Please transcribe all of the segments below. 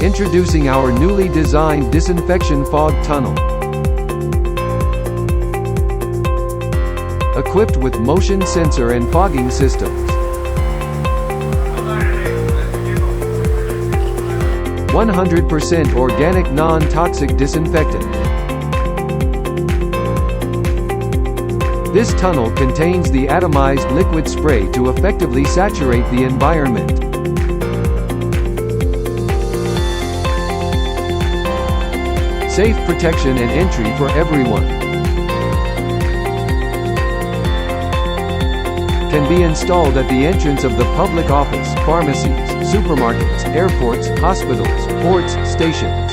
Introducing our newly designed disinfection fog tunnel. Equipped with motion sensor and fogging systems. 100% organic non-toxic disinfectant. This tunnel contains the atomized liquid spray to effectively saturate the environment. Safe protection and entry for everyone. Can be installed at the entrance of the public office, pharmacies, supermarkets, airports, hospitals, ports, stations.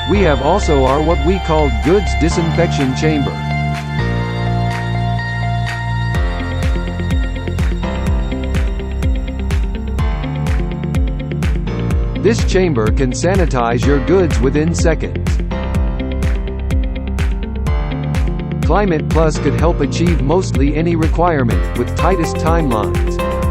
We have also our what we call goods disinfection chamber. This chamber can sanitize your goods within seconds. Climate Plus could help achieve mostly any requirement, with tightest timelines.